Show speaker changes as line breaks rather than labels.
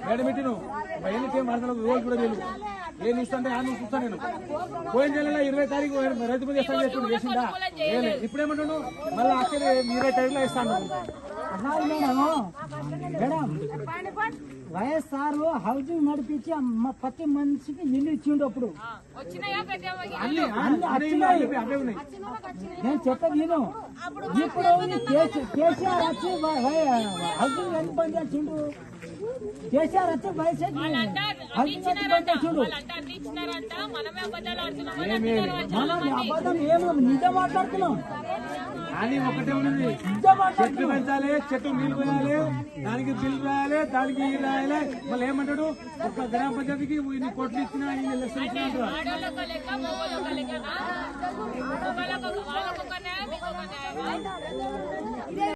madam పెట్టి నువ్వు రోజు కూడా తెలియదు ఏం ఇస్తుంటే ఆ నువ్వు చూస్తాను నేను పోయిన నెలలో 20 తారీఖు రైతు మీద ఇస్తాను చెప్పి చేసిందా ఇప్పుడేమంటున్నావు మళ్ళీ అక్కడ 20 తారీఖులో ఇస్తాను
మేడం వైఎస్ఆర్ హౌసింగ్ నడిపించి ప్రతి మనిషికి ఇల్లు ఇచ్చిండు అప్పుడు నేను చెప్పేది నేను ఇప్పుడు కేసీఆర్ వచ్చి హౌసింగ్ ఎంత బంద్ చేసిండు కేసీఆర్ వచ్చి వైఎస్ఆర్ మనం అబద్ధం ఏమో నిజం మాట్లాడుతున్నాం
కానీ ఒకటే ఉన్నది చెట్లు పెంచాలి చెట్లు నీళ్లు పోయాలి దానికి బిల్లు రాయాలి దానికి ఇది రాయాలి మళ్ళీ ఏమంటాడు ఒక గ్రామ పంచాయతీకి ఇన్ని కోట్లు ఇచ్చినా ఇన్ని లక్షలు ఇచ్చినా